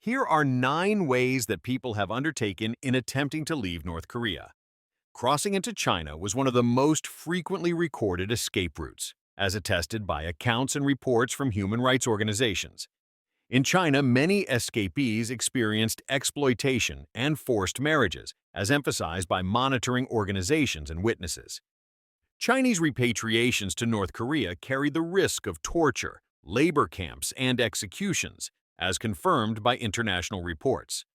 Here are 9 ways that people have undertaken in attempting to leave North Korea. Crossing into China was one of the most frequently recorded escape routes, as attested by accounts and reports from human rights organizations. In China, many escapees experienced exploitation and forced marriages, as emphasized by monitoring organizations and witnesses. Chinese repatriations to North Korea carry the risk of torture, labor camps, and executions, as confirmed by international reports.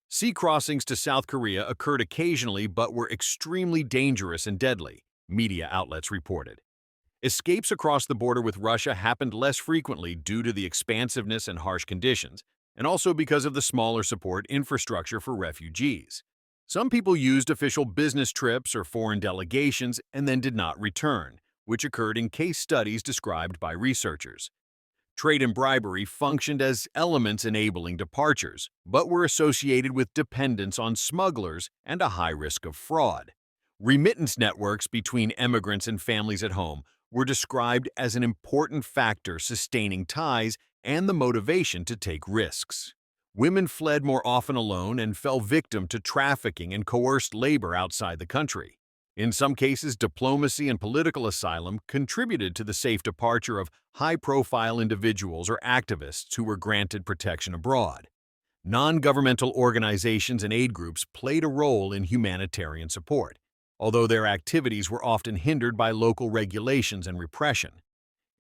Sea crossings to South Korea occurred occasionally but were extremely dangerous and deadly, media outlets reported. Escapes across the border with Russia happened less frequently due to the expansiveness and harsh conditions, and also because of the smaller support infrastructure for refugees. Some people used official business trips or foreign delegations and then did not return, which occurred in case studies described by researchers. Trade and bribery functioned as elements enabling departures, but were associated with dependence on smugglers and a high risk of fraud. Remittance networks between immigrants and families at home were described as an important factor sustaining ties and the motivation to take risks. Women fled more often alone and fell victim to trafficking and coerced labor outside the country. In some cases, diplomacy and political asylum contributed to the safe departure of high-profile individuals or activists who were granted protection abroad. Non-governmental organizations and aid groups played a role in humanitarian support, although their activities were often hindered by local regulations and repression.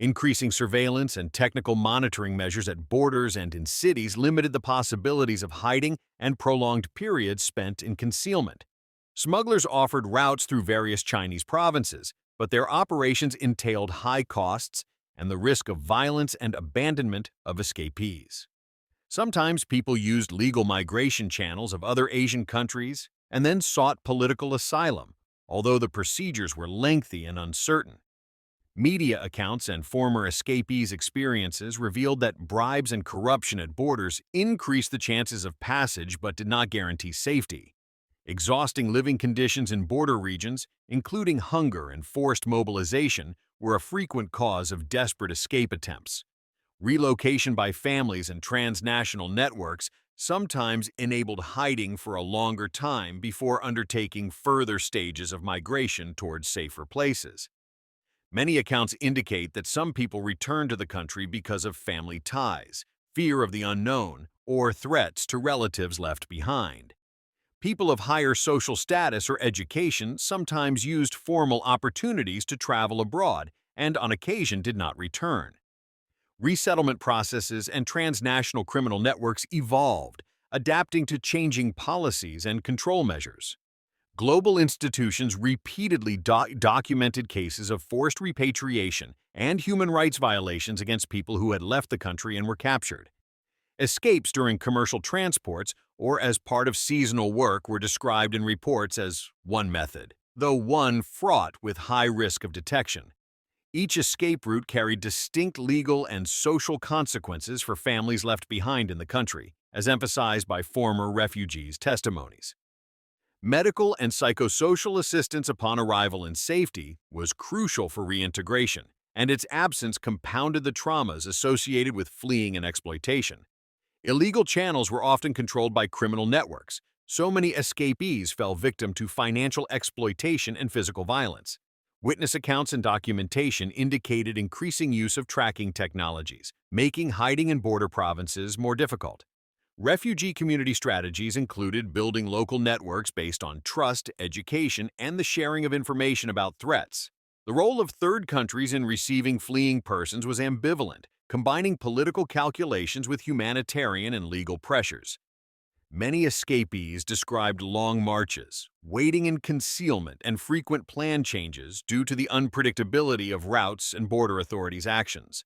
Increasing surveillance and technical monitoring measures at borders and in cities limited the possibilities of hiding and prolonged periods spent in concealment. Smugglers offered routes through various Chinese provinces, but their operations entailed high costs and the risk of violence and abandonment of escapees. Sometimes people used legal migration channels of other Asian countries and then sought political asylum, although the procedures were lengthy and uncertain. Media accounts and former escapees' experiences revealed that bribes and corruption at borders increased the chances of passage but did not guarantee safety. Exhausting living conditions in border regions, including hunger and forced mobilization, were a frequent cause of desperate escape attempts. Relocation by families and transnational networks sometimes enabled hiding for a longer time before undertaking further stages of migration towards safer places. Many accounts indicate that some people returned to the country because of family ties, fear of the unknown, or threats to relatives left behind. People of higher social status or education sometimes used formal opportunities to travel abroad and on occasion did not return. Resettlement processes and transnational criminal networks evolved, adapting to changing policies and control measures. Global institutions repeatedly documented cases of forced repatriation and human rights violations against people who had left the country and were captured. Escapes during commercial transports or as part of seasonal work were described in reports as one method, though one fraught with high risk of detection. Each escape route carried distinct legal and social consequences for families left behind in the country, as emphasized by former refugees' testimonies. Medical and psychosocial assistance upon arrival in safety was crucial for reintegration, and its absence compounded the traumas associated with fleeing and exploitation. Illegal channels were often controlled by criminal networks. So many escapees fell victim to financial exploitation and physical violence. Witness accounts and documentation indicated increasing use of tracking technologies, making hiding in border provinces more difficult. Refugee community strategies included building local networks based on trust, education, and the sharing of information about threats. The role of third countries in receiving fleeing persons was ambivalent, combining political calculations with humanitarian and legal pressures. Many escapees described long marches, waiting in concealment, and frequent plan changes due to the unpredictability of routes and border authorities' actions.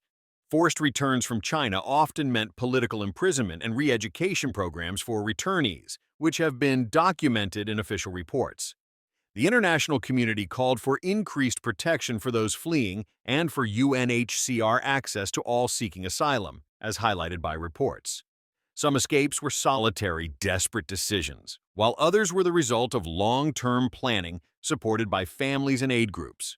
Forced returns from China often meant political imprisonment and re-education programs for returnees, which have been documented in official reports. The international community called for increased protection for those fleeing and for UNHCR access to all seeking asylum, as highlighted by reports. Some escapes were solitary, desperate decisions, while others were the result of long-term planning supported by families and aid groups.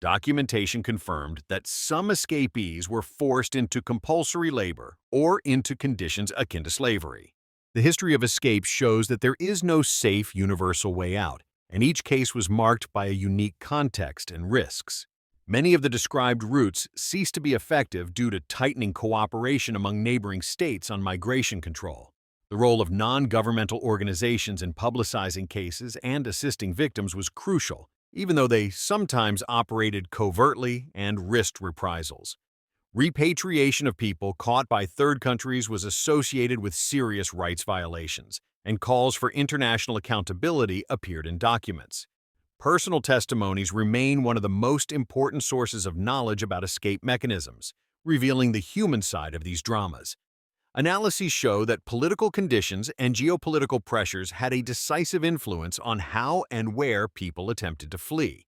Documentation confirmed that some escapees were forced into compulsory labor or into conditions akin to slavery. The history of escape shows that there is no safe, universal way out, and each case was marked by a unique context and risks. Many of the described routes ceased to be effective due to tightening cooperation among neighboring states on migration control. The role of non-governmental organizations in publicizing cases and assisting victims was crucial, even though they sometimes operated covertly and risked reprisals. Repatriation of people caught by third countries was associated with serious rights violations, and calls for international accountability appeared in documents. Personal testimonies remain one of the most important sources of knowledge about escape mechanisms, revealing the human side of these dramas. Analyses show that political conditions and geopolitical pressures had a decisive influence on how and where people attempted to flee.